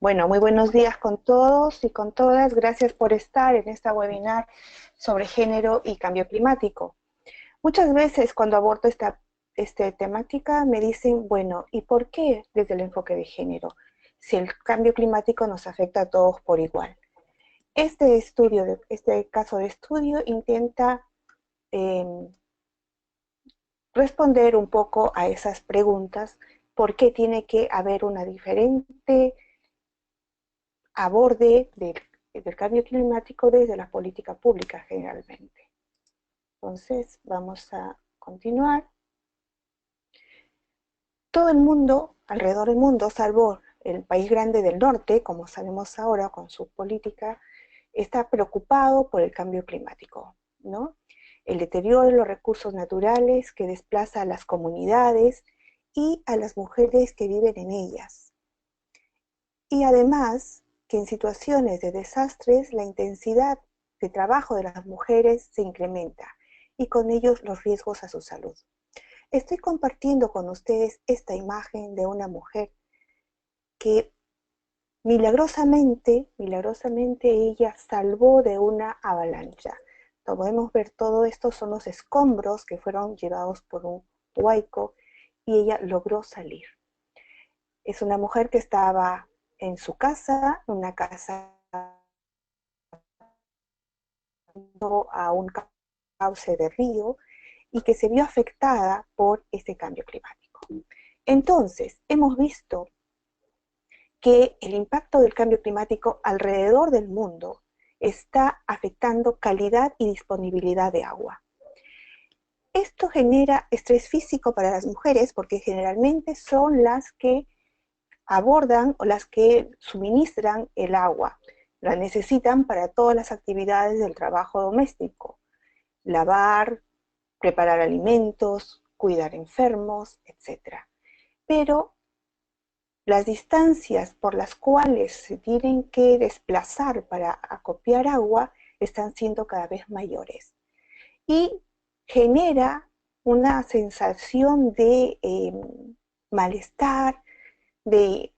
Bueno, muy buenos días con todos y con todas. Gracias por estar en esta webinar sobre género y cambio climático. Muchas veces cuando abordo esta temática me dicen, bueno, ¿y por qué desde el enfoque de género? Si el cambio climático nos afecta a todos por igual. Este caso de estudio intenta eh, responder un poco a esas preguntas, ¿por qué tiene que haber una diferente aborde del cambio climático desde la política pública generalmente? Entonces, vamos a continuar. Todo el mundo, alrededor del mundo, salvo el país grande del norte, como sabemos ahora con su política, está preocupado por el cambio climático, ¿no? El deterioro de los recursos naturales que desplaza a las comunidades y a las mujeres que viven en ellas. Y además, que en situaciones de desastres la intensidad de trabajo de las mujeres se incrementa y con ellos los riesgos a su salud. Estoy compartiendo con ustedes esta imagen de una mujer que milagrosamente ella salvó de una avalancha. Como podemos ver, todo esto son los escombros que fueron llevados por un huaico y ella logró salir. Es una mujer que estaba en su casa, una casa a un cauce de río y que se vio afectada por este cambio climático. Entonces, hemos visto que el impacto del cambio climático alrededor del mundo está afectando calidad y disponibilidad de agua. Esto genera estrés físico para las mujeres porque generalmente son las que abordan o las que suministran el agua. La necesitan para todas las actividades del trabajo doméstico: lavar, preparar alimentos, cuidar enfermos, etc. Pero las distancias por las cuales se tienen que desplazar para acopiar agua están siendo cada vez mayores y genera una sensación de malestar, de,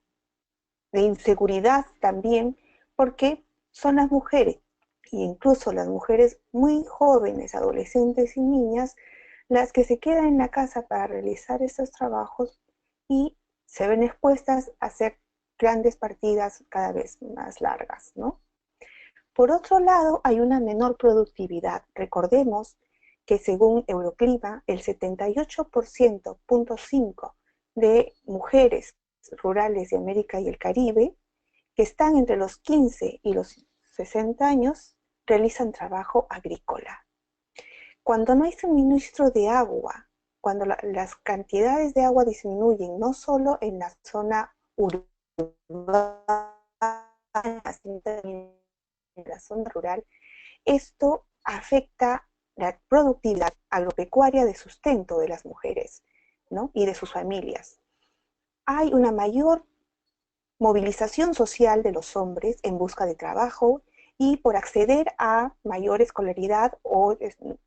de inseguridad también, porque son las mujeres, e incluso las mujeres muy jóvenes, adolescentes y niñas, las que se quedan en la casa para realizar estos trabajos y se ven expuestas a hacer grandes partidas cada vez más largas, ¿no? Por otro lado, hay una menor productividad. Recordemos que según Euroclima, el 78,5% de mujeres rurales de América y el Caribe que están entre los 15 y los 60 años realizan trabajo agrícola. Cuando no hay suministro de agua, cuando las cantidades de agua disminuyen, no solo en la zona urbana, sino también en la zona rural, esto afecta la productividad agropecuaria de sustento de las mujeres, ¿no? Y de sus familias. Hay una mayor movilización social de los hombres en busca de trabajo y por acceder a mayor escolaridad o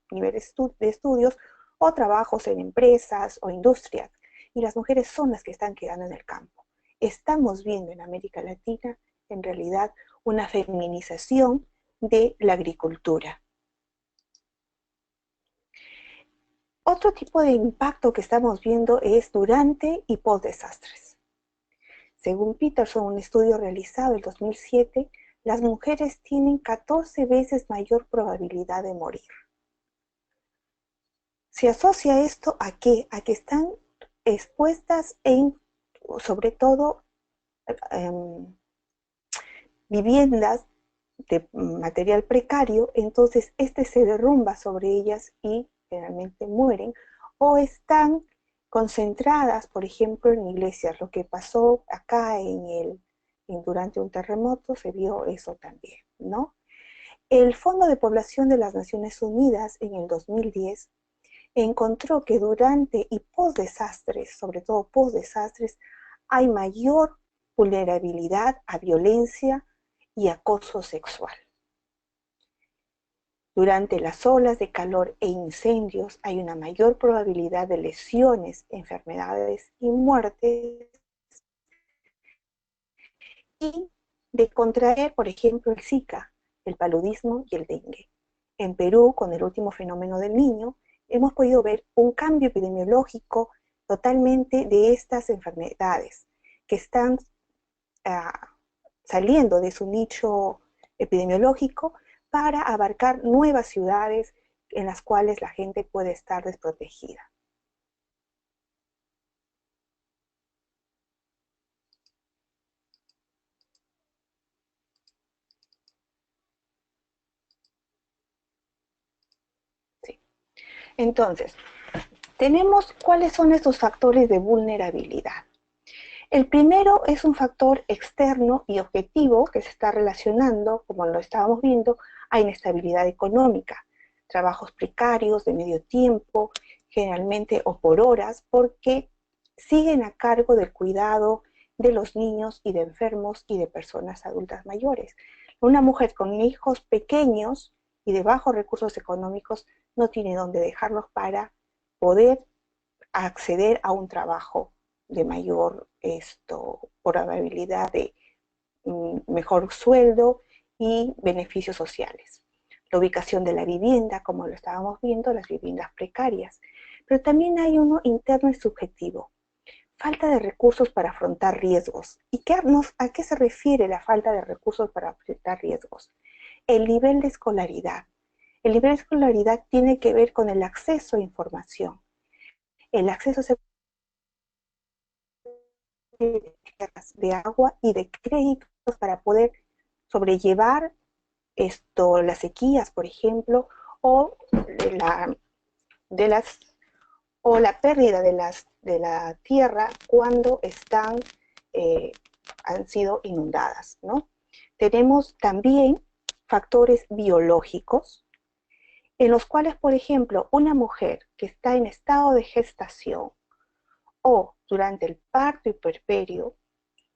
niveles de estudios o trabajos en empresas o industrias. Y las mujeres son las que están quedando en el campo. Estamos viendo en América Latina, en realidad, una feminización de la agricultura. Otro tipo de impacto que estamos viendo es durante y post desastres. Según Peterson, un estudio realizado en 2007, las mujeres tienen 14 veces mayor probabilidad de morir. Se asocia esto a qué? A que están expuestas sobre todo, viviendas de material precario, entonces este se derrumba sobre ellas y generalmente mueren, o están concentradas, por ejemplo, en iglesias. Lo que pasó acá durante un terremoto se vio eso también, ¿no? El Fondo de Población de las Naciones Unidas en el 2010 encontró que durante y post desastres, sobre todo post desastres, hay mayor vulnerabilidad a violencia y acoso sexual. Durante las olas de calor e incendios hay una mayor probabilidad de lesiones, enfermedades y muertes. y de contraer, por ejemplo, el Zika, el paludismo y el dengue. En Perú, con el último fenómeno del Niño, hemos podido ver un cambio epidemiológico totalmente de estas enfermedades que están saliendo de su nicho epidemiológico para abarcar nuevas ciudades en las cuales la gente puede estar desprotegida. Sí. Entonces, tenemos cuáles son estos factores de vulnerabilidad. El primero es un factor externo y objetivo que se está relacionando, como lo estábamos viendo, a inestabilidad económica, trabajos precarios de medio tiempo, generalmente o por horas, porque siguen a cargo del cuidado de los niños y de enfermos y de personas adultas mayores. Una mujer con hijos pequeños y de bajos recursos económicos no tiene dónde dejarlos para poder acceder a un trabajo de mayor probabilidad de mejor sueldo y beneficios sociales. La ubicación de la vivienda, como lo estábamos viendo, las viviendas precarias. Pero también hay uno interno y subjetivo. Falta de recursos para afrontar riesgos. ¿Y a qué se refiere la falta de recursos para afrontar riesgos? El nivel de escolaridad. El nivel de escolaridad tiene que ver con el acceso a información. El acceso a de agua y de créditos para poder sobrellevar las sequías, por ejemplo, o la, de las o la pérdida de la tierra cuando han sido inundadas, ¿no? Tenemos también factores biológicos en los cuales, por ejemplo, una mujer que está en estado de gestación o durante el parto y puerperio,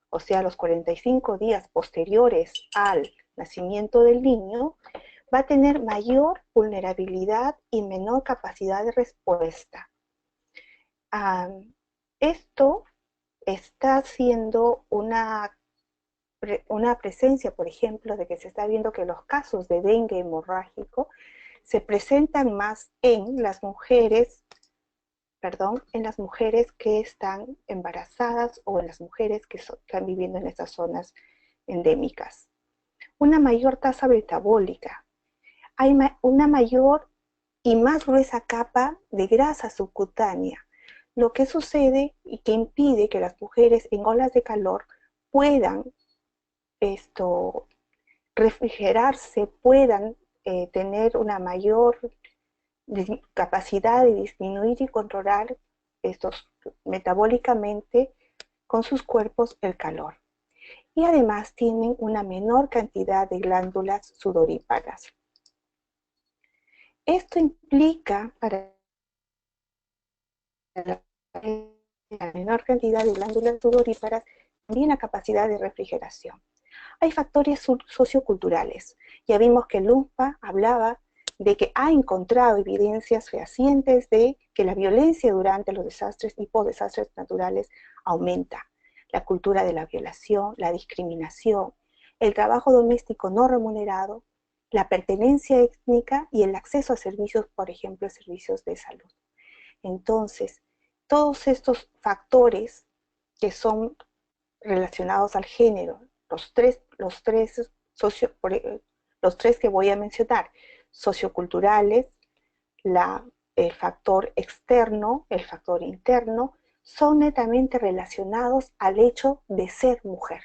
o sea, los 45 días posteriores al nacimiento del niño, va a tener mayor vulnerabilidad y menor capacidad de respuesta. Esto está haciendo una presencia, por ejemplo, de que se está viendo que los casos de dengue hemorrágico se presentan más en las mujeres que están embarazadas o en las mujeres que están viviendo en estas zonas endémicas. Una mayor tasa metabólica. Hay una mayor y más gruesa capa de grasa subcutánea, lo que sucede y que impide que las mujeres en olas de calor puedan refrigerarse, puedan tener una mayor capacidad de disminuir y controlar metabólicamente con sus cuerpos el calor. Y además tienen una menor cantidad de glándulas sudoríparas. Esto implica para la menor cantidad de glándulas sudoríparas también la capacidad de refrigeración. Hay factores socioculturales. Ya vimos que Lumpa hablaba de que ha encontrado evidencias fehacientes de que la violencia durante los desastres y desastres naturales aumenta. La cultura de la violación, la discriminación, el trabajo doméstico no remunerado, la pertenencia étnica y el acceso a servicios, por ejemplo, servicios de salud. Entonces, todos estos factores que son relacionados al género, los tres que voy a mencionar, socioculturales, el factor externo, el factor interno, son netamente relacionados al hecho de ser mujer.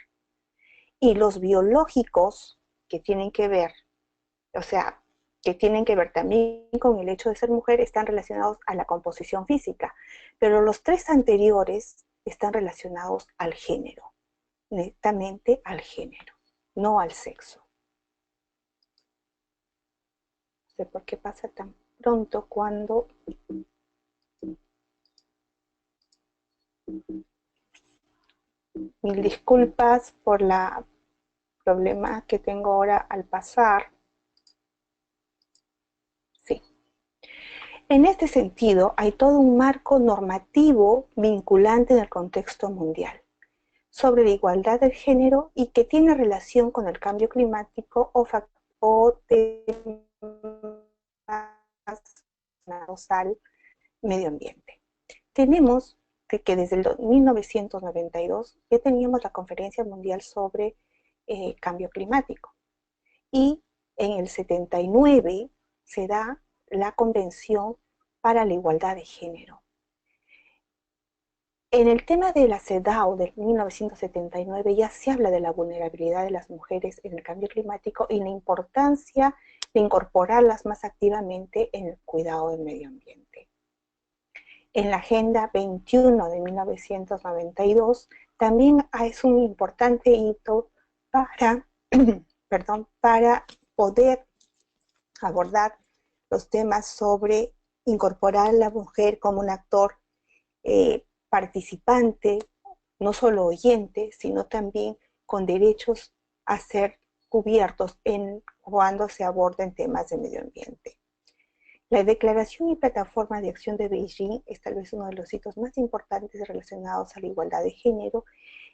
Y los biológicos que tienen que ver, o sea, que tienen que ver también con el hecho de ser mujer, están relacionados a la composición física, pero los tres anteriores están relacionados al género, netamente al género, no al sexo. No sé por qué pasa tan pronto cuando... Mil disculpas por la problema que tengo ahora al pasar. Sí. En este sentido, hay todo un marco normativo vinculante en el contexto mundial. sobre la igualdad del género y que tiene relación con el cambio climático o temas relacionados al medio ambiente. Tenemos que desde el 1992 ya teníamos la Conferencia Mundial sobre Cambio Climático y en el 79 se da la Convención para la Igualdad de Género. En el tema de la CEDAW de 1979 ya se habla de la vulnerabilidad de las mujeres en el cambio climático y la importancia de incorporarlas más activamente en el cuidado del medio ambiente. En la Agenda 21 de 1992 también es un importante hito para, para poder abordar los temas sobre incorporar a la mujer como un actor participante, no solo oyente, sino también con derechos a ser cubiertos cuando se aborden temas de medio ambiente. La Declaración y Plataforma de Acción de Beijing es tal vez uno de los hitos más importantes relacionados a la igualdad de género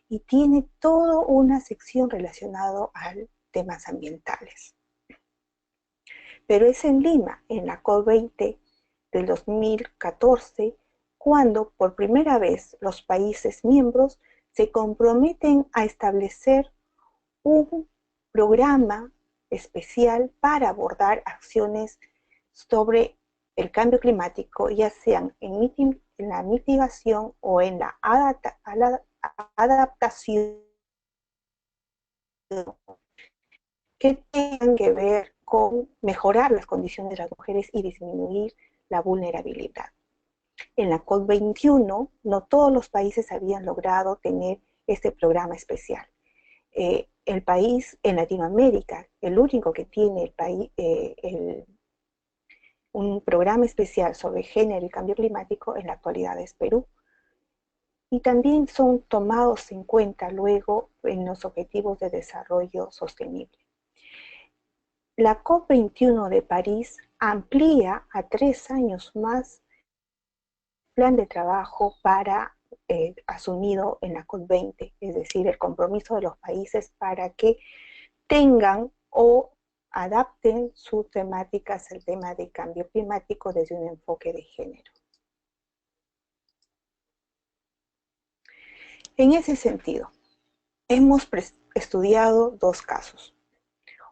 y tiene toda una sección relacionada a temas ambientales. Pero es en Lima, en la COP20 del 2014, cuando por primera vez los países miembros se comprometen a establecer un programa especial para abordar acciones sobre el cambio climático, ya sean en la mitigación o en la adaptación, que tengan que ver con mejorar las condiciones de las mujeres y disminuir la vulnerabilidad. En la COP21 no todos los países habían logrado tener este programa especial. El país en Latinoamérica, el único que tiene un programa especial sobre género y cambio climático en la actualidad es Perú. Y también son tomados en cuenta luego en los Objetivos de Desarrollo Sostenible. La COP21 de París amplía a 3 años más plan de trabajo asumido en la COP20, es decir, el compromiso de los países para que tengan o adapten sus temáticas al tema de cambio climático desde un enfoque de género. En ese sentido, hemos estudiado 2 casos.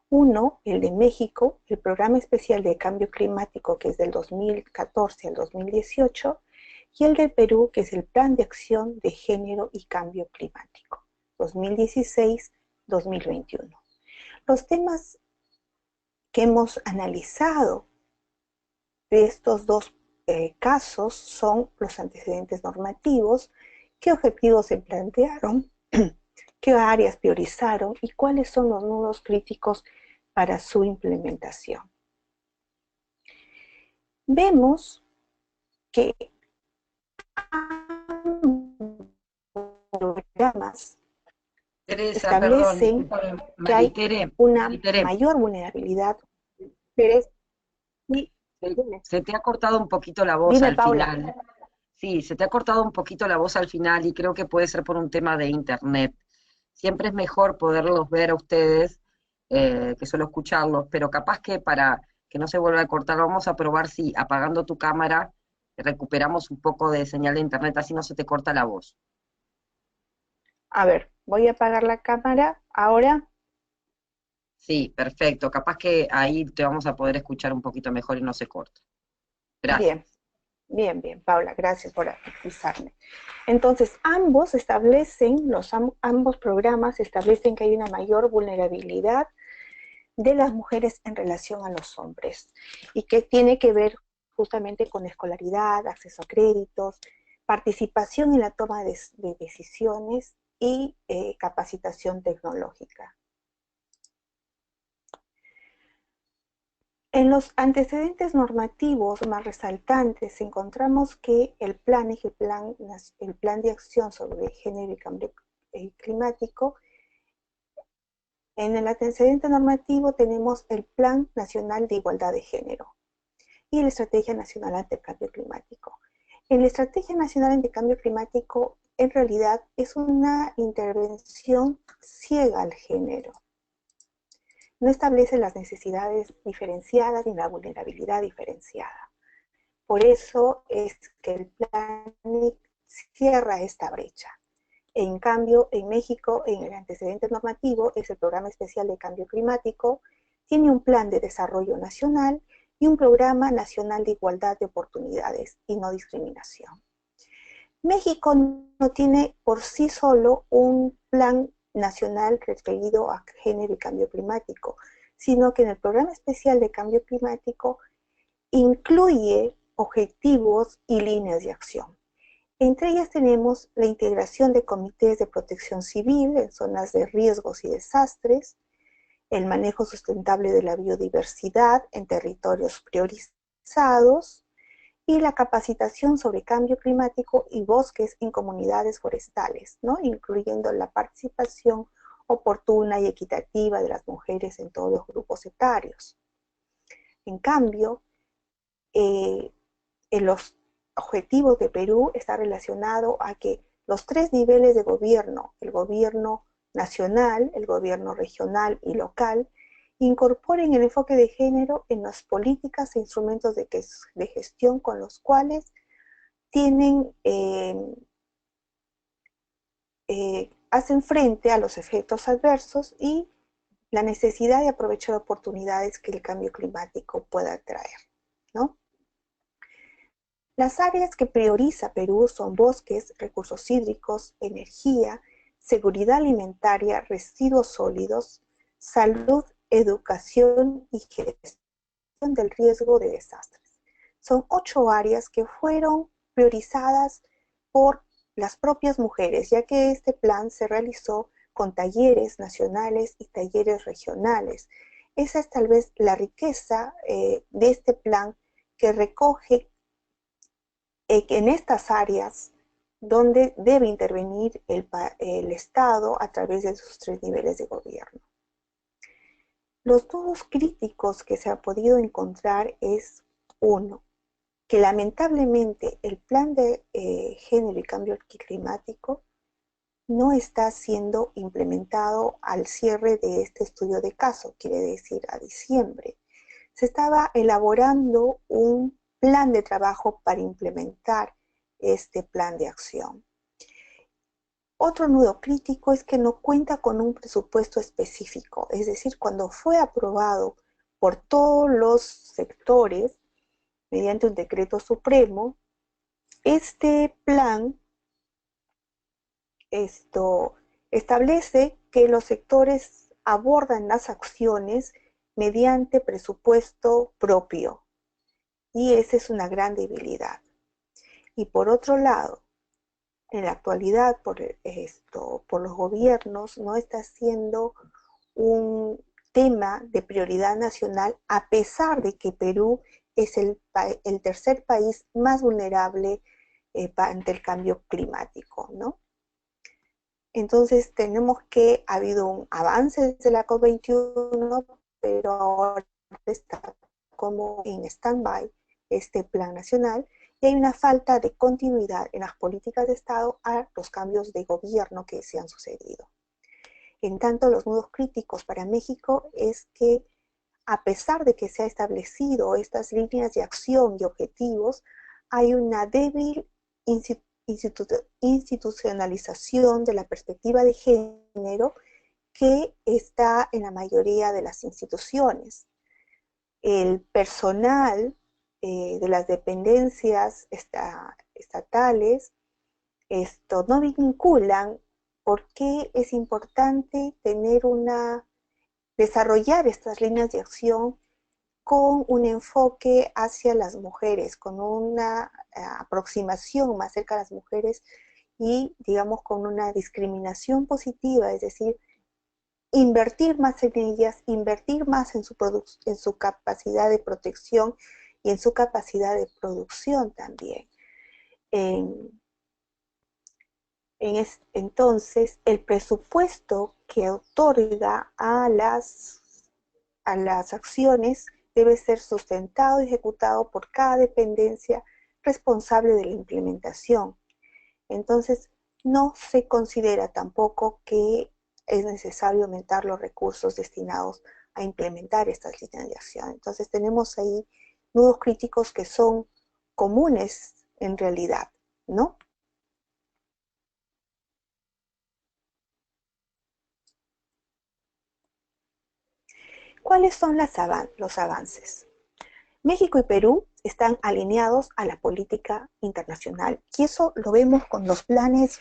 Uno, el de México, el Programa Especial de Cambio Climático, que es del 2014 al 2018, y el del Perú, que es el Plan de Acción de Género y Cambio Climático, 2016-2021. Los temas que hemos analizado de estos 2 casos son los antecedentes normativos, qué objetivos se plantearon, qué áreas priorizaron y cuáles son los nudos críticos para su implementación. Vemos que programas Teresa, establecen perdón, que hay una Maritere, mayor vulnerabilidad. Pero se te ha cortado un poquito la voz dime, al Paula. final. Sí, se te ha cortado un poquito la voz al final y creo que puede ser por un tema de internet. Siempre es mejor poderlos ver a ustedes que solo escucharlos, pero capaz que para que no se vuelva a cortar, vamos a probar si apagando tu cámara recuperamos un poco de señal de internet, así no se te corta la voz. A ver, voy a apagar la cámara ahora. Sí, perfecto. Capaz que ahí te vamos a poder escuchar un poquito mejor y no se corta. Gracias. Bien, bien, Paula, gracias por avisarme. Entonces, ambos programas establecen que hay una mayor vulnerabilidad de las mujeres en relación a los hombres y que tiene que ver justamente con escolaridad, acceso a créditos, participación en la toma de decisiones y capacitación tecnológica. En los antecedentes normativos más resaltantes encontramos que el plan de acción sobre género y cambio climático. En el antecedente normativo tenemos el Plan Nacional de Igualdad de Género y la Estrategia Nacional ante el Cambio Climático. En la Estrategia Nacional ante el Cambio Climático en realidad es una intervención ciega al género. No establece las necesidades diferenciadas ni la vulnerabilidad diferenciada. Por eso es que el plan cierra esta brecha. En cambio, en México, en el antecedente normativo, es el Programa Especial de Cambio Climático, tiene un plan de desarrollo nacional y un Programa Nacional de Igualdad de Oportunidades y No Discriminación. México no tiene por sí solo un plan nacional referido a género y cambio climático, sino que en el Programa Especial de Cambio Climático incluye objetivos y líneas de acción. Entre ellas tenemos la integración de comités de protección civil en zonas de riesgos y desastres, el manejo sustentable de la biodiversidad en territorios priorizados y la capacitación sobre cambio climático y bosques en comunidades forestales, ¿no? Incluyendo la participación oportuna y equitativa de las mujeres en todos los grupos etarios. En cambio, en los objetivos de Perú está relacionado a que los tres niveles de gobierno, el gobierno nacional, el gobierno regional y local, incorporen el enfoque de género en las políticas e instrumentos de gestión con los cuales tienen, hacen frente a los efectos adversos y la necesidad de aprovechar oportunidades que el cambio climático pueda traer, ¿no? Las áreas que prioriza Perú son bosques, recursos hídricos, energía, seguridad alimentaria, residuos sólidos, salud, educación y gestión del riesgo de desastres. Son 8 áreas que fueron priorizadas por las propias mujeres, ya que este plan se realizó con talleres nacionales y talleres regionales. Esa es tal vez la riqueza de este plan, que recoge en estas áreas donde debe intervenir el Estado a través de sus 3 niveles de gobierno. Los nudos críticos que se ha podido encontrar es, uno, que lamentablemente el plan de género y cambio climático no está siendo implementado al cierre de este estudio de caso, quiere decir a diciembre. Se estaba elaborando un plan de trabajo para implementar este plan de acción. Otro nudo crítico es que no cuenta con un presupuesto específico, es decir, cuando fue aprobado por todos los sectores mediante un decreto supremo, este plan establece que los sectores abordan las acciones mediante presupuesto propio, y esa es una gran debilidad. Y por otro lado, en la actualidad, por los gobiernos, no está siendo un tema de prioridad nacional, a pesar de que Perú es el tercer país más vulnerable ante el cambio climático, ¿no? Entonces tenemos que ha habido un avance desde la COP21, pero ahora está como en stand-by este plan nacional, y hay una falta de continuidad en las políticas de Estado a los cambios de gobierno que se han sucedido. En tanto, los nudos críticos para México es que, a pesar de que se ha establecido estas líneas de acción y objetivos, hay una débil institucionalización de la perspectiva de género que está en la mayoría de las instituciones. El personal de las dependencias estatales no vinculan por qué es importante desarrollar estas líneas de acción con un enfoque hacia las mujeres, con una aproximación más cerca a las mujeres y, digamos, con una discriminación positiva, es decir, invertir más en ellas, invertir más en su capacidad de protección y en su capacidad de producción también. Entonces, el presupuesto que otorga a las acciones debe ser sustentado y ejecutado por cada dependencia responsable de la implementación. Entonces, no se considera tampoco que es necesario aumentar los recursos destinados a implementar estas líneas de acción. Entonces tenemos ahí nudos críticos que son comunes en realidad, ¿no? ¿Cuáles son los avances? México y Perú están alineados a la política internacional y eso lo vemos con los planes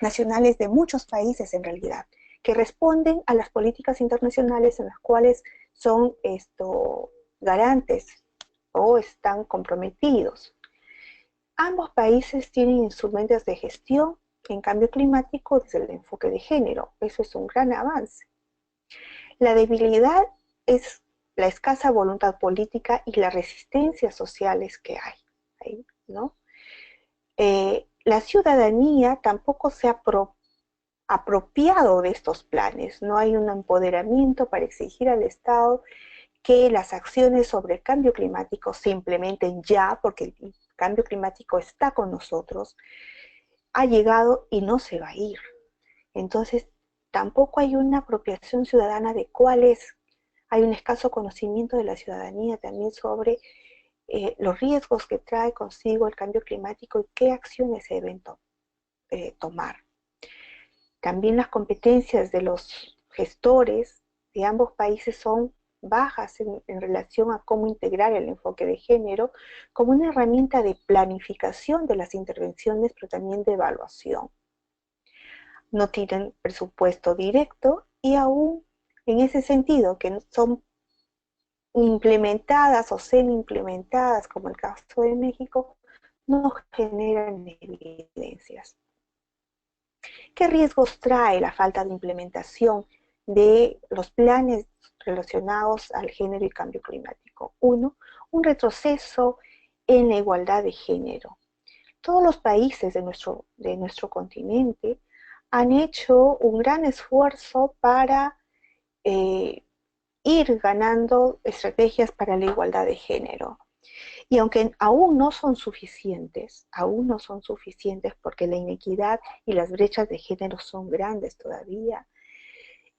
nacionales de muchos países en realidad, que responden a las políticas internacionales en las cuales son garantes o están comprometidos. Ambos países tienen instrumentos de gestión en cambio climático desde el enfoque de género. Eso es un gran avance. La debilidad es la escasa voluntad política y las resistencias sociales que hay, ¿no? La ciudadanía tampoco se ha apropiado de estos planes. No hay un empoderamiento para exigir al Estado que las acciones sobre el cambio climático se implementen ya, porque el cambio climático está con nosotros, ha llegado y no se va a ir. Entonces, tampoco hay una apropiación ciudadana de cuáles, hay un escaso conocimiento de la ciudadanía también sobre los riesgos que trae consigo el cambio climático y qué acciones se deben tomar. También las competencias de los gestores de ambos países son bajas en relación a cómo integrar el enfoque de género como una herramienta de planificación de las intervenciones, pero también de evaluación. No tienen presupuesto directo y aún en ese sentido, que son implementadas o semi-implementadas, como el caso de México, no generan evidencias. ¿Qué riesgos trae la falta de implementación de los planes relacionados al género y cambio climático? Uno, un retroceso en la igualdad de género. Todos los países de nuestro continente han hecho un gran esfuerzo para ir ganando estrategias para la igualdad de género. Y aunque aún no son suficientes porque la inequidad y las brechas de género son grandes todavía,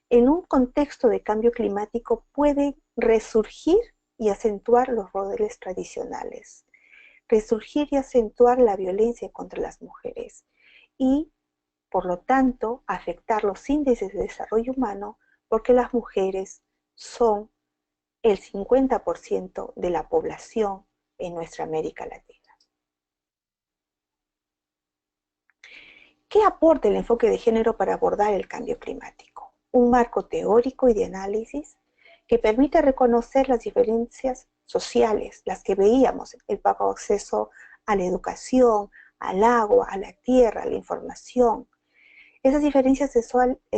en un contexto de cambio climático puede resurgir y acentuar los roles tradicionales, resurgir y acentuar la violencia contra las mujeres y, por lo tanto, afectar los índices de desarrollo humano porque las mujeres son el 50% de la población en nuestra América Latina. ¿Qué aporta el enfoque de género para abordar el cambio climático? Un marco teórico y de análisis que permite reconocer las diferencias sociales, las que veíamos, el poco acceso a la educación, al agua, a la tierra, a la información. Esas diferencias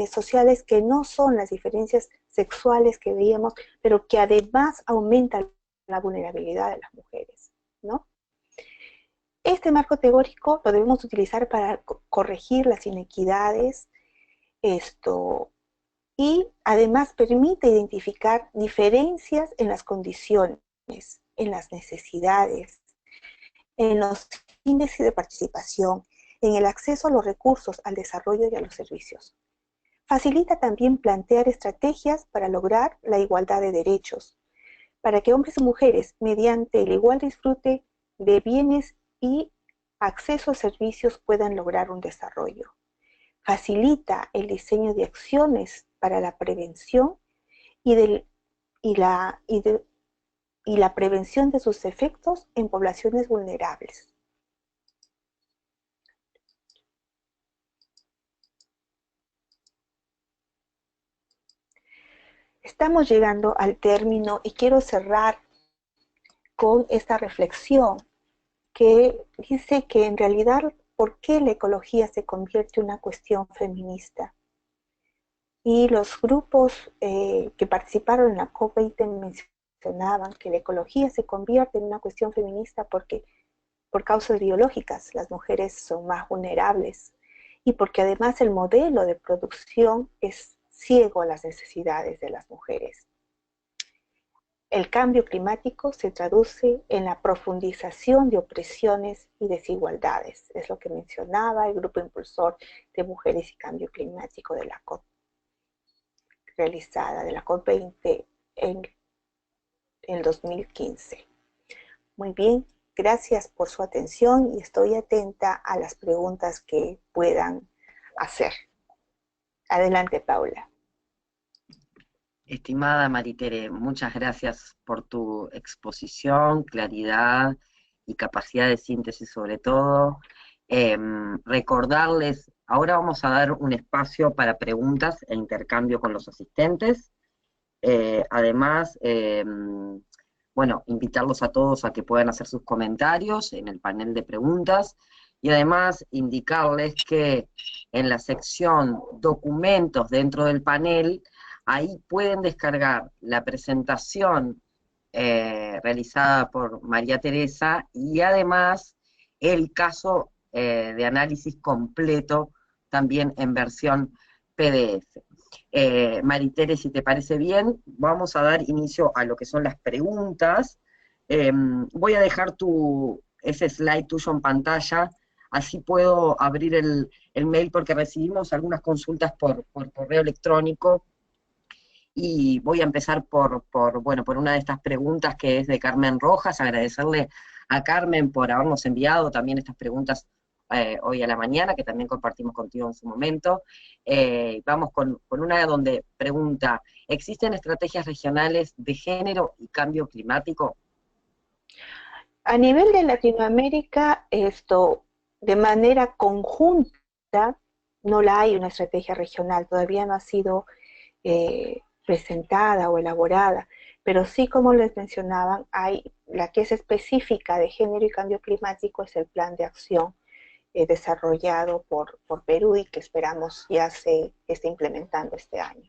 sociales que no son las diferencias sexuales que veíamos, pero que además aumentan la vulnerabilidad de las mujeres, ¿no? Este marco teórico lo debemos utilizar para corregir las inequidades, y además permite identificar diferencias en las condiciones, en las necesidades, en los índices de participación, en el acceso a los recursos, al desarrollo y a los servicios. Facilita también plantear estrategias para lograr la igualdad de derechos, para que hombres y mujeres, mediante el igual disfrute de bienes y acceso a servicios, puedan lograr un desarrollo. Facilita el diseño de acciones para la prevención y la prevención de sus efectos en poblaciones vulnerables. Estamos llegando al término y quiero cerrar con esta reflexión que dice que en realidad, ¿por qué la ecología se convierte en una cuestión feminista? Y los grupos que participaron en la COP20 mencionaban que la ecología se convierte en una cuestión feminista porque por causas biológicas las mujeres son más vulnerables y porque además el modelo de producción es ciego a las necesidades de las mujeres. el cambio climático se traduce en la profundización de opresiones y desigualdades. Es lo que mencionaba el grupo impulsor de Mujeres y Cambio Climático de la COP realizada, de la COP20 en el 2015. Muy bien, gracias por su atención y estoy atenta a las preguntas que puedan hacer. Adelante, Paula. Estimada Maritere, muchas gracias por tu exposición, claridad y capacidad de síntesis sobre todo. Recordarles, ahora vamos a dar un espacio para preguntas e intercambio con los asistentes. Además, bueno, invitarlos a todos a que puedan hacer sus comentarios en el panel de preguntas y además indicarles que en la sección documentos dentro del panel, ahí pueden descargar la presentación realizada por María Teresa y además el caso de análisis completo también en versión PDF. Maritere, si te parece bien, vamos a dar inicio a lo que son las preguntas. Voy a dejar ese slide tuyo en pantalla, así puedo abrir el mail porque recibimos algunas consultas por correo electrónico y voy a empezar bueno, por una de estas preguntas que es de Carmen Rojas, agradecerle a Carmen por habernos enviado también estas preguntas hoy a la mañana, que también compartimos contigo en su momento. Vamos con una donde pregunta, ¿existen estrategias regionales de género y cambio climático? A nivel de Latinoamérica, de manera conjunta, no la hay una estrategia regional, todavía no ha sido presentada o elaborada, pero sí, como les mencionaban, hay la que es específica de género y cambio climático, es el plan de acción desarrollado por Perú y que esperamos ya se esté implementando este año.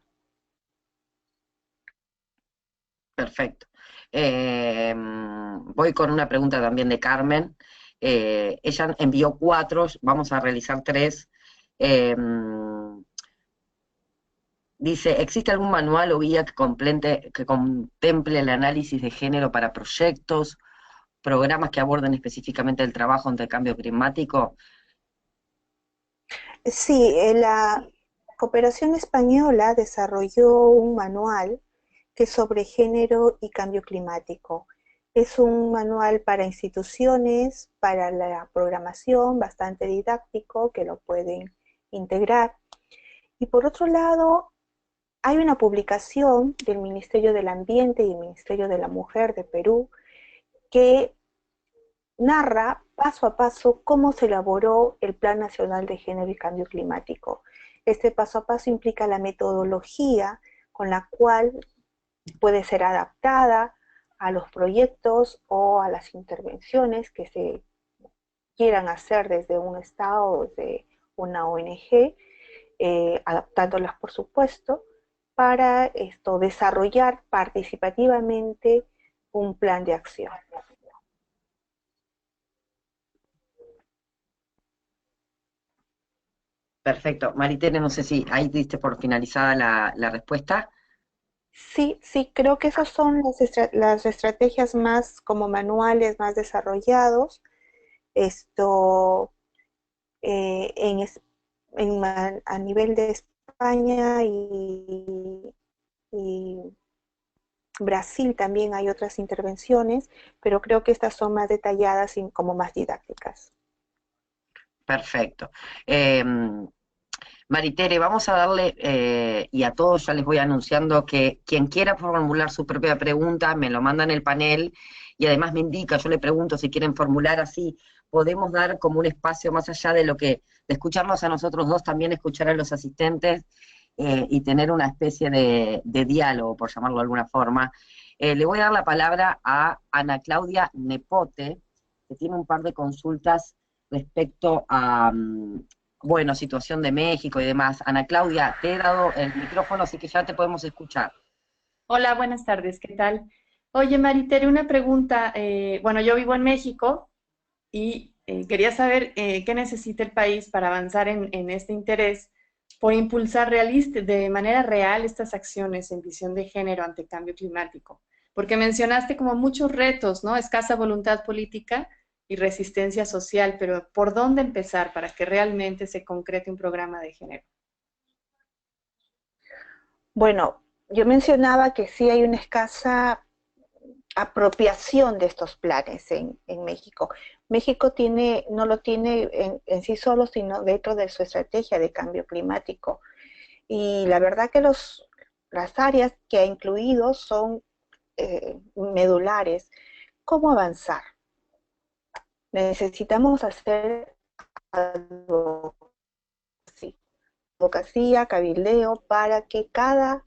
Perfecto. Voy con una pregunta también de Carmen. Ella envió 4, vamos a realizar 3. Dice, ¿existe algún manual o guía que contemple el análisis de género para proyectos, programas que aborden específicamente el trabajo ante el cambio climático? Sí, la Cooperación Española desarrolló un manual que es sobre género y cambio climático. Es un manual para instituciones, para la programación, bastante didáctico, que lo pueden integrar. Y por otro lado, hay una publicación del Ministerio del Ambiente y el Ministerio de la Mujer de Perú que narra paso a paso cómo se elaboró el Plan Nacional de Género y Cambio Climático. Este paso a paso implica la metodología con la cual puede ser adaptada a los proyectos o a las intervenciones que se quieran hacer desde un Estado o desde una ONG, adaptándolas por supuesto, para desarrollar participativamente un plan de acción. Perfecto. Maritere, no sé si ahí diste por finalizada la respuesta. Sí, sí, creo que esas son las estrategias más como manuales más desarrollados. Esto en, a nivel de España y Brasil también hay otras intervenciones, pero creo que estas son más detalladas y como más didácticas. Perfecto. Maritere, vamos a darle, y a todos ya les voy anunciando que quien quiera formular su propia pregunta me lo manda en el panel y además me indica, yo le pregunto si quieren formular así, podemos dar como un espacio más allá de lo que, de escucharnos a nosotros dos, también escuchar a los asistentes y tener una especie de diálogo, por llamarlo de alguna forma. Le voy a dar la palabra a Ana Claudia Nepote, que tiene un par de consultas respecto a, bueno, situación de México y demás. Ana Claudia, te he dado el micrófono, así que ya te podemos escuchar. Hola, buenas tardes, ¿qué tal? Oye, Maritere, una pregunta. Bueno, yo vivo en México y quería saber qué necesita el país para avanzar en este interés por impulsar de manera real estas acciones en visión de género ante cambio climático. porque mencionaste como muchos retos, ¿no? Escasa voluntad política y resistencia social, pero ¿por dónde empezar para que realmente se concrete un programa de género? Bueno, yo mencionaba que sí hay una escasa apropiación de estos planes en México. México no lo tiene en sí solo, sino dentro de su estrategia de cambio climático. Y la verdad que las áreas que ha incluido son medulares. ¿Cómo avanzar? Necesitamos hacer advocacia, cabildeo, para que cada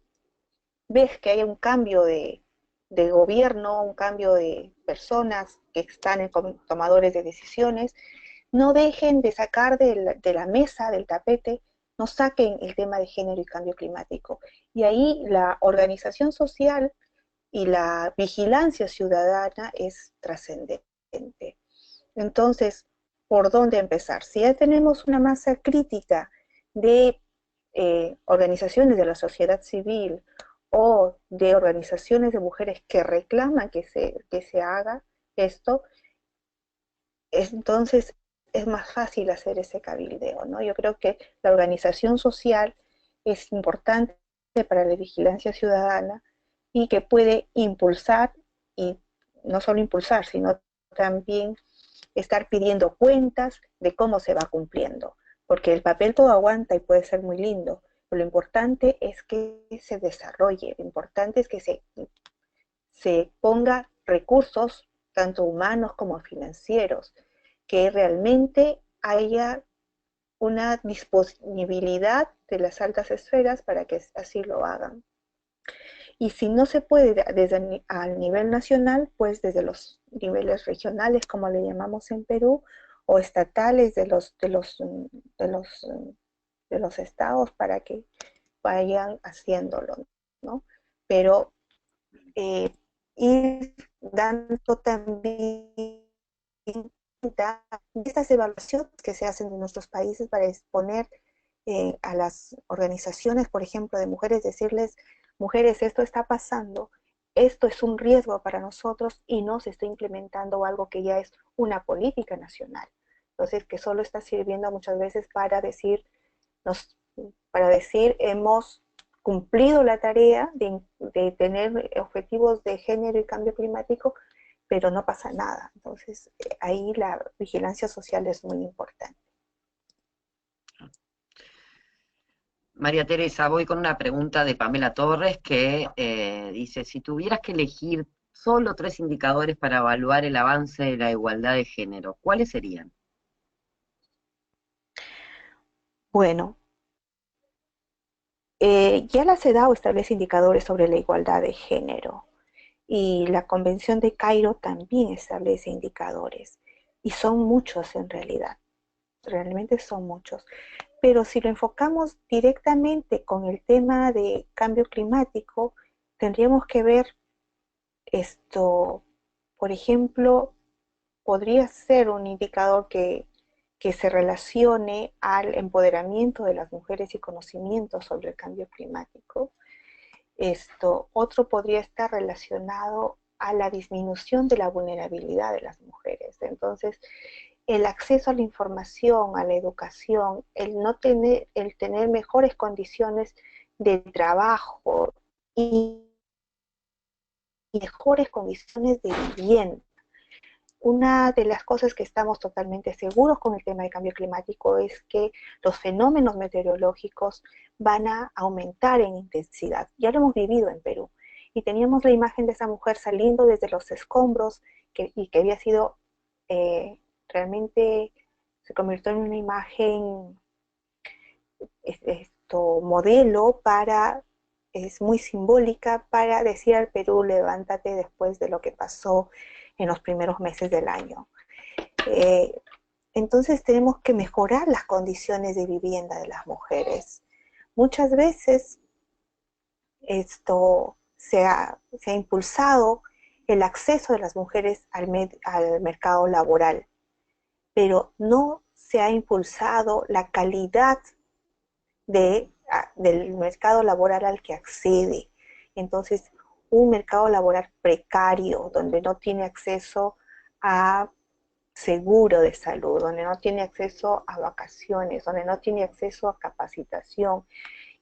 vez que haya un cambio de gobierno, un cambio de personas que están en tomadores de decisiones, no dejen de sacar de la mesa, del tapete, no saquen el tema de género y cambio climático. Y ahí la organización social y la vigilancia ciudadana es trascendente. Entonces, ¿por dónde empezar? Si ya tenemos una masa crítica de organizaciones de la sociedad civil o de organizaciones de mujeres que reclaman que se haga esto, entonces es más fácil hacer ese cabildeo, ¿no? Yo creo que la organización social es importante para la vigilancia ciudadana y que puede impulsar, y no solo impulsar, sino también estar pidiendo cuentas de cómo se va cumpliendo, porque el papel todo aguanta y puede ser muy lindo, pero lo importante es que se desarrolle, lo importante es que se ponga recursos, tanto humanos como financieros, que realmente haya una disponibilidad de las altas esferas para que así lo hagan. Y si no se puede desde al nivel nacional, pues desde los niveles regionales, como le llamamos en Perú, o estatales de los, de los estados para que vayan haciéndolo, ¿no? Pero ir dando también estas evaluaciones que se hacen en nuestros países para exponer a las organizaciones, por ejemplo, de mujeres, decirles, mujeres, esto está pasando, esto es un riesgo para nosotros y no se está implementando algo que ya es una política nacional. Entonces, que solo está sirviendo muchas veces para decir, nos, para decir hemos cumplido la tarea de tener objetivos de género y cambio climático, pero no pasa nada. Entonces, ahí la vigilancia social es muy importante. María Teresa, voy con una pregunta de Pamela Torres que dice, si tuvieras que elegir solo 3 indicadores para evaluar el avance de la igualdad de género, ¿cuáles serían? Bueno, ya la CEDAW establece indicadores sobre la igualdad de género y la Convención de Cairo también establece indicadores y son muchos en realidad, realmente son muchos. Pero si lo enfocamos directamente con el tema de cambio climático, tendríamos que ver esto, por ejemplo, podría ser un indicador que se relacione al empoderamiento de las mujeres y conocimiento sobre el cambio climático. Otro podría estar relacionado a la disminución de la vulnerabilidad de las mujeres. Entonces, el acceso a la información, a la educación, el tener mejores condiciones de trabajo y mejores condiciones de vivienda. Una de las cosas que estamos totalmente seguros con el tema de cambio climático es que los fenómenos meteorológicos van a aumentar en intensidad. Ya lo hemos vivido en Perú. Y teníamos la imagen de esa mujer saliendo desde los escombros y que había sido realmente, se convirtió en una imagen modelo para, es muy simbólica para decir al Perú, levántate después de lo que pasó en los primeros meses del año. Eh, entonces tenemos que mejorar las condiciones de vivienda de las mujeres. Muchas veces se ha impulsado el acceso de las mujeres al mercado laboral, pero no se ha impulsado la calidad del mercado laboral al que accede. Entonces, un mercado laboral precario, donde no tiene acceso a seguro de salud, donde no tiene acceso a vacaciones, donde no tiene acceso a capacitación,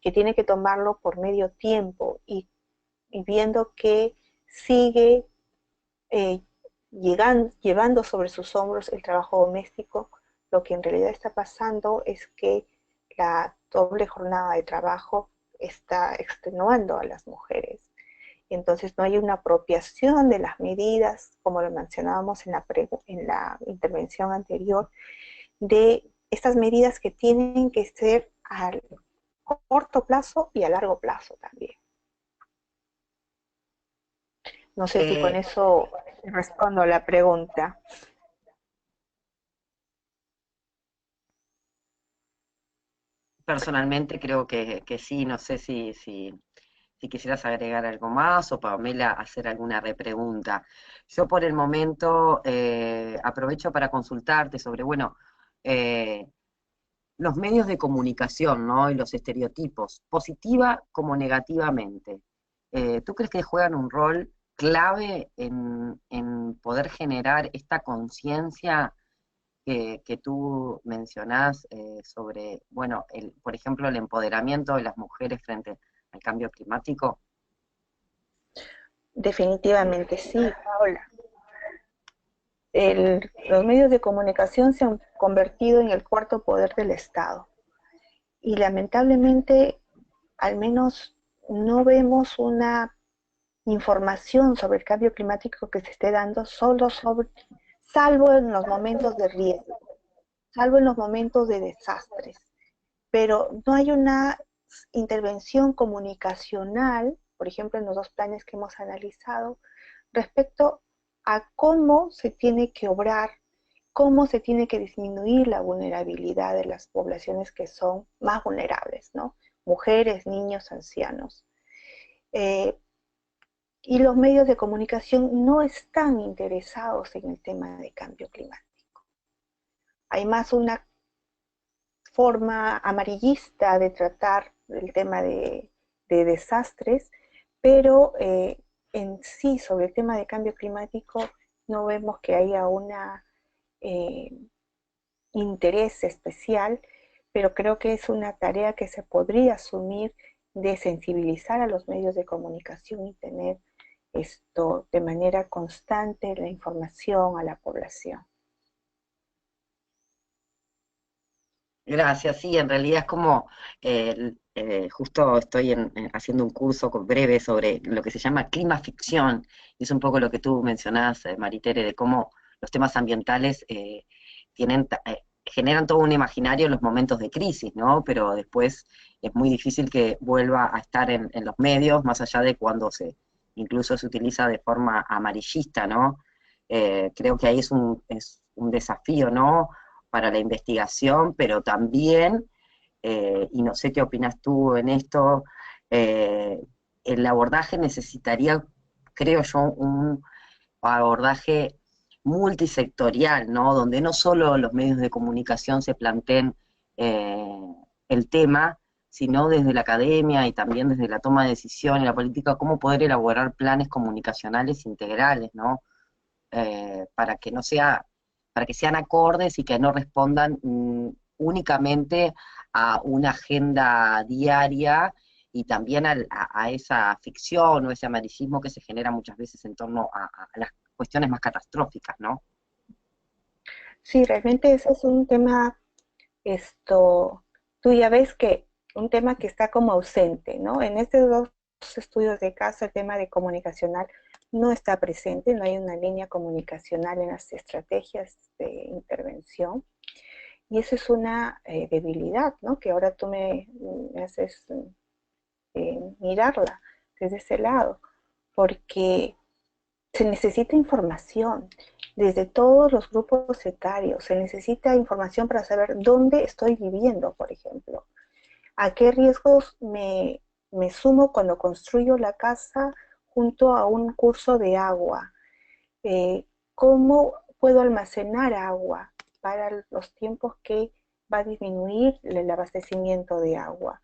que tiene que tomarlo por medio tiempo y viendo que sigue eh, llevando sobre sus hombros el trabajo doméstico, lo que en realidad está pasando es que la doble jornada de trabajo está extenuando a las mujeres. Entonces no hay una apropiación de las medidas, como lo mencionábamos en la intervención anterior, de estas medidas que tienen que ser a corto plazo y a largo plazo también. No sé si con eso respondo a la pregunta. Personalmente creo que sí, no sé si quisieras agregar algo más o Pamela hacer alguna repregunta. Yo por el momento aprovecho para consultarte sobre, bueno, eh, los medios de comunicación, ¿no? Y los estereotipos, positiva como negativamente. ¿Tú crees que juegan un rol clave en poder generar esta conciencia que tú mencionás sobre, bueno, por ejemplo, el empoderamiento de las mujeres frente al cambio climático? Definitivamente sí, Paola. Los medios de comunicación se han convertido en el cuarto poder del Estado. Y lamentablemente, al menos no vemos una información sobre el cambio climático que se esté dando salvo en los momentos de riesgo, salvo en los momentos de desastres. Pero no hay una intervención comunicacional, por ejemplo, en los dos planes que hemos analizado, respecto a cómo se tiene que obrar, cómo se tiene que disminuir la vulnerabilidad de las poblaciones que son más vulnerables, ¿no? Mujeres, niños, ancianos. Eh, y los medios de comunicación no están interesados en el tema de cambio climático. Hay más una forma amarillista de tratar el tema de desastres, pero en sí, sobre el tema de cambio climático, no vemos que haya un eh, interés especial, pero creo que es una tarea que se podría asumir de sensibilizar a los medios de comunicación y tener esto de manera constante la información a la población. Gracias, sí, en realidad es como, justo estoy haciendo un curso breve sobre lo que se llama clima ficción, y es un poco lo que tú mencionás, Maritere, de cómo los temas ambientales generan todo un imaginario en los momentos de crisis, ¿no? Pero después es muy difícil que vuelva a estar en los medios, más allá de cuando incluso se utiliza de forma amarillista, ¿no? Creo que ahí es un desafío, ¿no? Para la investigación, pero también, y no sé qué opinas tú en esto, eh, el abordaje necesitaría, creo yo, un abordaje multisectorial, ¿no? Donde no solo los medios de comunicación se planteen eh, el tema, sino desde la academia y también desde la toma de decisión y la política, cómo poder elaborar planes comunicacionales integrales, ¿no? Para que no sea, para que sean acordes y que no respondan únicamente a una agenda diaria y también a esa ficción o ese amarillismo que se genera muchas veces en torno a las cuestiones más catastróficas, ¿no? Sí, realmente ese es un tema, tú ya ves que un tema que está como ausente, ¿no? En estos dos estudios de caso, el tema de comunicacional no está presente, no hay una línea comunicacional en las estrategias de intervención. Y eso es una debilidad, ¿no? Que ahora tú me haces mirarla desde ese lado, porque se necesita información desde todos los grupos etarios, se necesita información para saber dónde estoy viviendo, por ejemplo, a qué riesgos me sumo cuando construyo la casa junto a un curso de agua, cómo puedo almacenar agua para los tiempos que va a disminuir el abastecimiento de agua,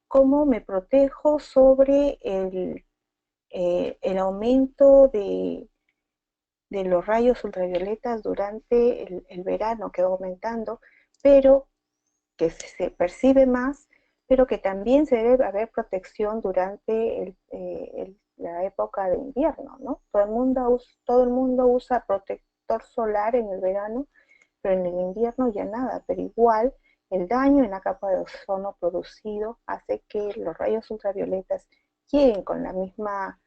cómo me protejo sobre el aumento de los rayos ultravioletas durante el verano que va aumentando, pero que se percibe más, pero que también se debe haber protección durante la época de invierno, ¿no? Todo el mundo usa protector solar en el verano, pero en el invierno ya nada, pero igual el daño en la capa de ozono producido hace que los rayos ultravioletas lleguen con la misma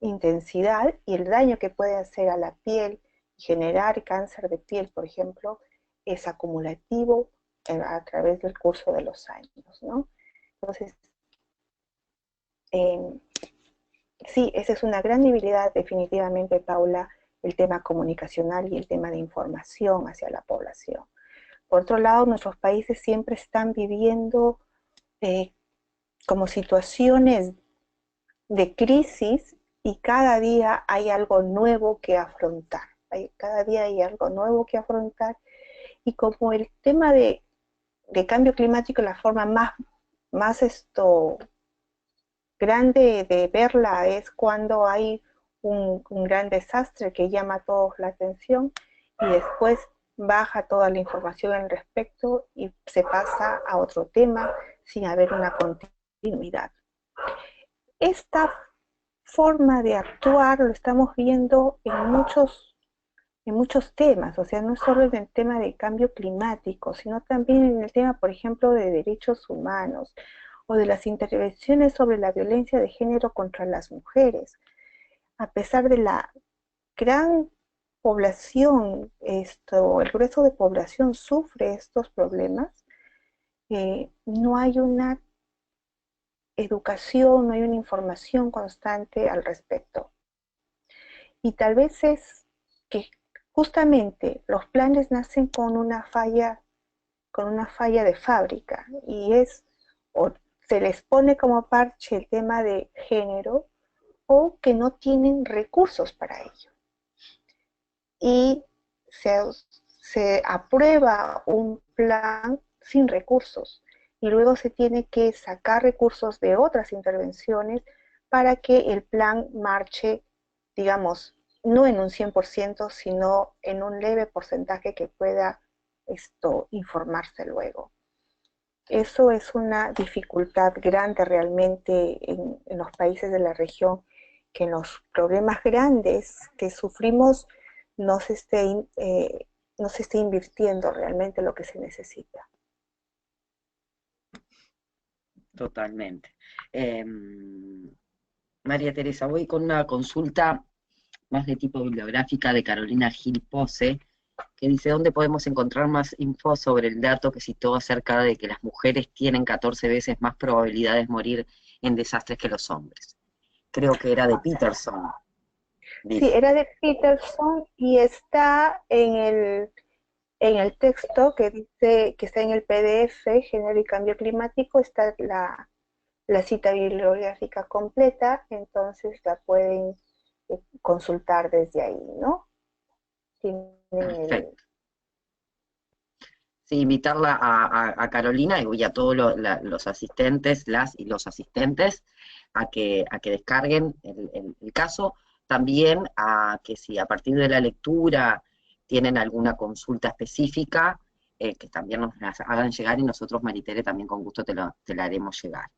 intensidad, y el daño que puede hacer a la piel y generar cáncer de piel, por ejemplo, es acumulativo a través del curso de los años, ¿no? Entonces, eh, sí, esa es una gran debilidad definitivamente, Paula, el tema comunicacional y el tema de información hacia la población. Por otro lado, nuestros países siempre están viviendo como situaciones de crisis, y cada día hay algo nuevo que afrontar. Cada día hay algo nuevo que afrontar, y como el tema de cambio climático, la forma más grande de verla es cuando hay un gran desastre que llama a todos la atención, y después baja toda la información al respecto y se pasa a otro tema sin haber una continuidad. Esta forma de actuar lo estamos viendo en muchos temas, o sea, no solo en el tema de cambio climático, sino también en el tema, por ejemplo, de derechos humanos, o de las intervenciones sobre la violencia de género contra las mujeres. A pesar de la gran población, el grueso de población sufre estos problemas, no hay una educación, no hay una información constante al respecto. Y tal vez es que justamente los planes nacen con una falla de fábrica, y o se les pone como parche el tema de género, o que no tienen recursos para ello. Y se aprueba un plan sin recursos, y luego se tiene que sacar recursos de otras intervenciones para que el plan marche, digamos, no en un 100%, sino en un leve porcentaje que pueda informarse luego. Eso es una dificultad grande realmente en los países de la región, que en los problemas grandes que sufrimos no se esté invirtiendo realmente lo que se necesita. Totalmente. María Teresa, voy con una consulta más de tipo bibliográfica de Carolina Gil Pose, que dice: ¿dónde podemos encontrar más info sobre el dato que citó acerca de que las mujeres tienen 14 veces más probabilidades de morir en desastres que los hombres? Creo que era de Peterson. Sí, era de Peterson, y está en el texto que dice, que está en el PDF, Género y Cambio Climático, está la cita bibliográfica completa, entonces la pueden consultar desde ahí, ¿no? Perfecto. Sí, invitarla a Carolina y a todos los asistentes, las y los asistentes, a que descarguen el caso. También a que si a partir de la lectura tienen alguna consulta específica, que también nos las hagan llegar, y nosotros, Maritere, también con gusto te la haremos llegar.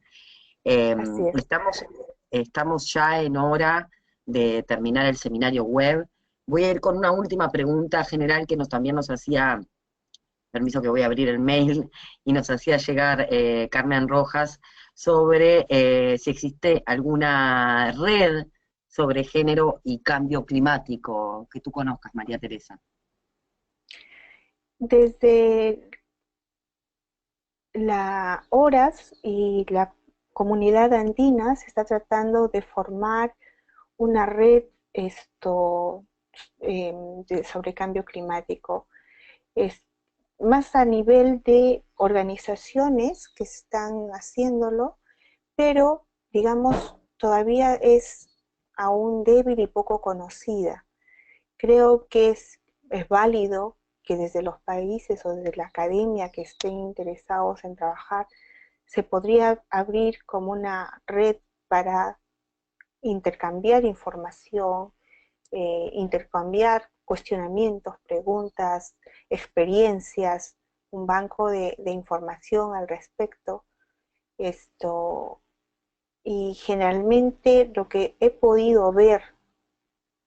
Así es. Estamos ya en hora de terminar el seminario web. Voy a ir con una última pregunta general que también nos hacía, permiso que voy a abrir el mail, y nos hacía llegar Carmen Rojas, sobre si existe alguna red sobre género y cambio climático que tú conozcas, María Teresa. Desde la Horas y la comunidad andina se está tratando de formar una red sobre cambio climático. Es más a nivel de organizaciones que están haciéndolo, pero digamos todavía es aún débil y poco conocida. Creo que es válido que desde los países o desde la academia que estén interesados en trabajar, se podría abrir como una red para intercambiar información, intercambiar cuestionamientos, preguntas, experiencias, un banco de información al respecto. Y generalmente lo que he podido ver,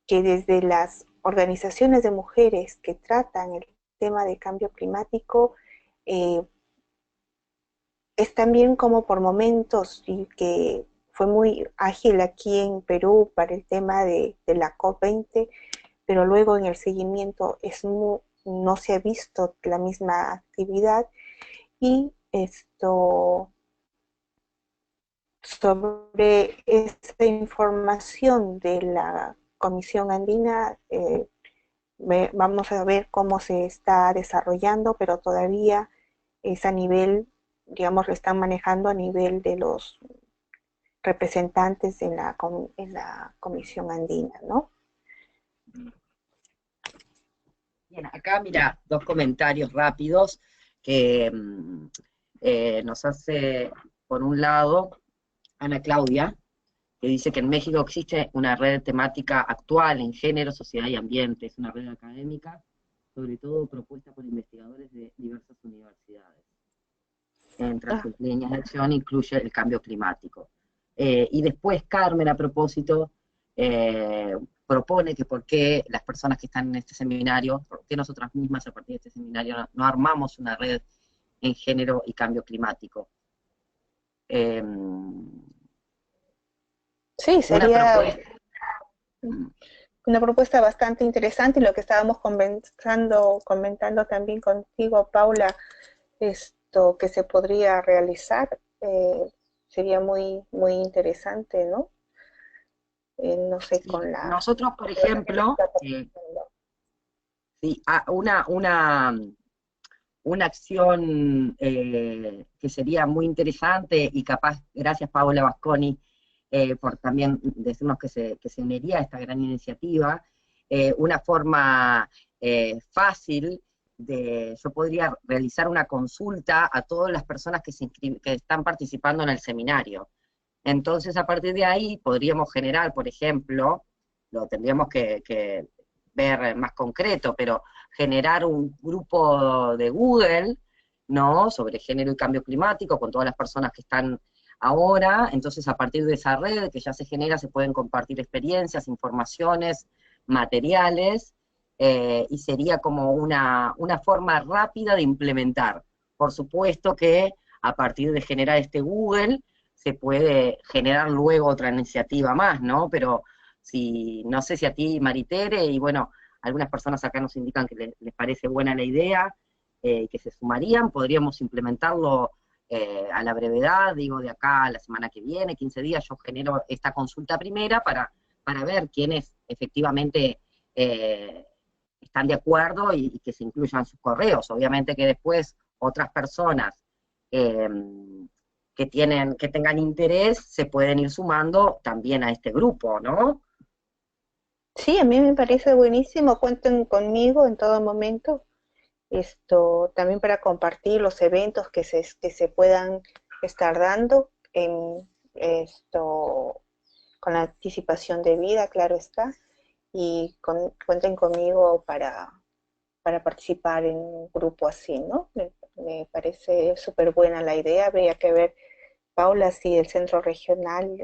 que desde las organizaciones de mujeres que tratan el tema de cambio climático, es también como por momentos, y que fue muy ágil aquí en Perú para el tema de la COP20, pero luego en el seguimiento no se ha visto la misma actividad. Y sobre esta información de la Comisión Andina, vamos a ver cómo se está desarrollando, pero todavía es a nivel, digamos, lo están manejando a nivel de los representantes en la Comisión Andina, ¿no? Bien, acá mira, dos comentarios rápidos que nos hace, por un lado, Ana Claudia, que dice que en México existe una red temática actual en género, sociedad y ambiente, es una red académica, sobre todo propuesta por investigadores de diversas universidades. Entre sus líneas de acción incluye el cambio climático. Y después Carmen, a propósito, propone que por qué las personas que están en este seminario, por qué nosotras mismas a partir de este seminario no armamos una red en género y cambio climático. Sí, sería una propuesta bastante interesante, y lo que estábamos comentando también contigo, Paula, que se podría realizar, sería muy, muy interesante, ¿no? No sé, sí, con la... Nosotros, por ejemplo, sí, una acción que sería muy interesante, y capaz, gracias Paola Vasconi, por también decirnos que se uniría a esta gran iniciativa, una forma fácil yo podría realizar una consulta a todas las personas que están participando en el seminario. Entonces, a partir de ahí, podríamos generar, por ejemplo, lo tendríamos que ver más concreto, pero generar un grupo de Google, ¿no?, sobre género y cambio climático, con todas las personas que están ahora. Entonces, a partir de esa red que ya se genera, se pueden compartir experiencias, informaciones, materiales, y sería como una forma rápida de implementar. Por supuesto que a partir de generar este Google, se puede generar luego otra iniciativa más, ¿no? Pero no sé si a ti, Maritere, y bueno, algunas personas acá nos indican que les parece buena la idea, que se sumarían, podríamos implementarlo a la brevedad, digo, de acá a la semana que viene, 15 días, yo genero esta consulta primera para ver quiénes efectivamente están de acuerdo y que se incluyan sus correos. Obviamente que después otras personas que tengan interés se pueden ir sumando también a este grupo, ¿no? Sí, a mí me parece buenísimo, cuenten conmigo en todo momento, también para compartir los eventos que se puedan estar dando, con la anticipación debida, claro está, y cuenten conmigo para participar en un grupo así, ¿no? Me parece súper buena la idea. Habría que ver, Paula, si el centro regional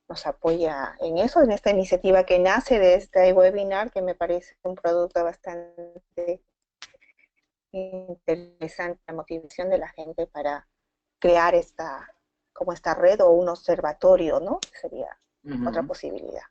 nos apoya en eso, en esta iniciativa que nace de este webinar, que me parece un producto bastante interesante, la motivación de la gente para crear esta red o un observatorio, ¿no? Sería otra posibilidad.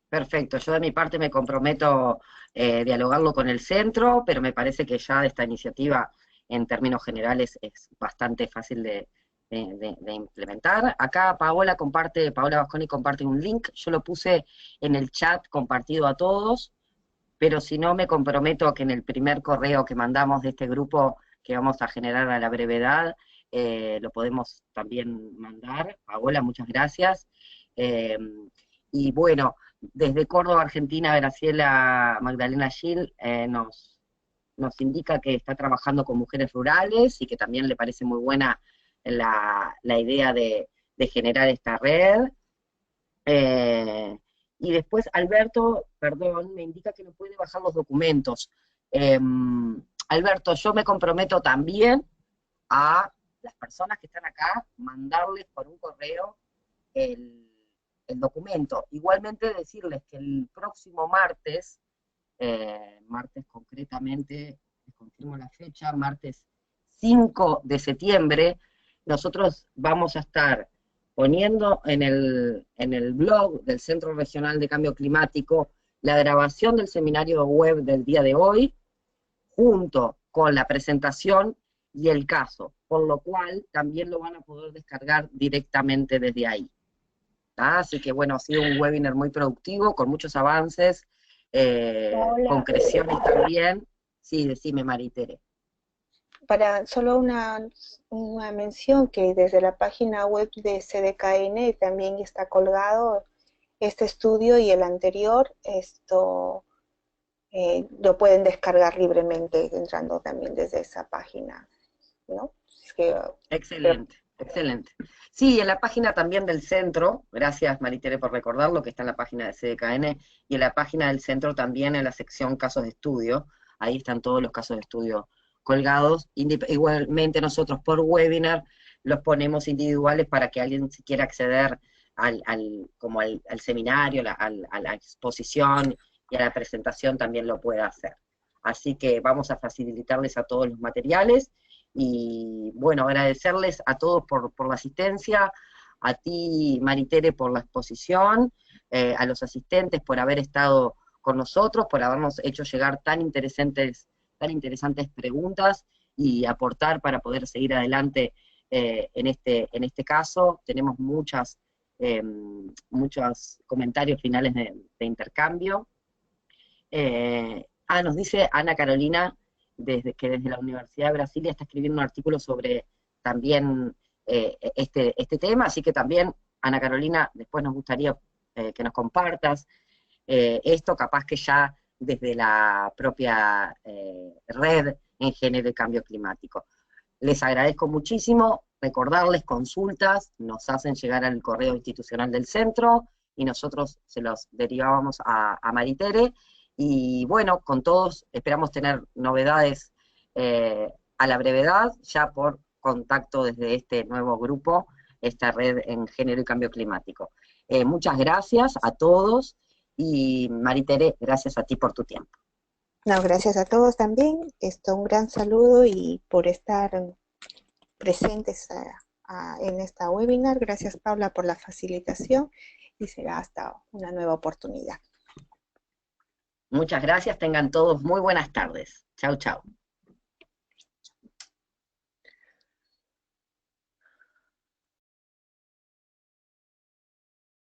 Perfecto, yo de mi parte me comprometo a dialogarlo con el centro, pero me parece que ya esta iniciativa en términos generales es bastante fácil de implementar. Acá Paola Vasconi comparte un link, yo lo puse en el chat compartido a todos, pero si no me comprometo a que en el primer correo que mandamos de este grupo que vamos a generar a la brevedad, lo podemos también mandar. Paola, muchas gracias. Y bueno, desde Córdoba, Argentina, Graciela Magdalena Gil nos indica que está trabajando con mujeres rurales y que también le parece muy buena la idea de generar esta red. Y después Alberto, perdón, me indica que no puede bajar los documentos. Alberto, yo me comprometo también a las personas que están acá, mandarles por un correo el, el documento. Igualmente decirles que el próximo martes, martes concretamente, les confirmo la fecha, martes 5 de septiembre, nosotros vamos a estar poniendo en el blog del Centro Regional de Cambio Climático la grabación del seminario web del día de hoy, junto con la presentación y el caso, por lo cual también lo van a poder descargar directamente desde ahí. Así que bueno, ha sido un webinar muy productivo, con muchos avances, concreciones también. Sí, decime, Maritere. Para solo una mención que desde la página web de CDKN también está colgado este estudio y el anterior, lo pueden descargar libremente entrando también desde esa página, ¿no? Es que, excelente, excelente. Sí, en la página también del centro, gracias Maritere por recordarlo, que está en la página de CDKN, y en la página del centro también en la sección casos de estudio, ahí están todos los casos de estudio colgados. Igualmente nosotros por webinar los ponemos individuales para que alguien si quiera acceder al seminario, a la exposición y a la presentación también lo pueda hacer. Así que vamos a facilitarles a todos los materiales, y bueno, agradecerles a todos por la asistencia, a ti Maritere por la exposición, a los asistentes por haber estado con nosotros, por habernos hecho llegar tan interesantes preguntas y aportar para poder seguir adelante en este caso. Tenemos muchos comentarios finales de intercambio. Nos dice Ana Carolina, que desde la Universidad de Brasilia está escribiendo un artículo sobre también este tema, así que también, Ana Carolina, después nos gustaría que nos compartas esto, capaz que ya desde la propia red en género y cambio climático. Les agradezco muchísimo, recordarles consultas, nos hacen llegar al correo institucional del centro, y nosotros se los derivábamos a Maritere, y bueno, con todos esperamos tener novedades a la brevedad, ya por contacto desde este nuevo grupo, esta red en género y cambio climático. Muchas gracias a todos, y Maritere, gracias a ti por tu tiempo. No, gracias a todos también. Un gran saludo y por estar presentes en esta webinar. Gracias, Paula, por la facilitación, y será hasta una nueva oportunidad. Muchas gracias, tengan todos muy buenas tardes. Chau, chau.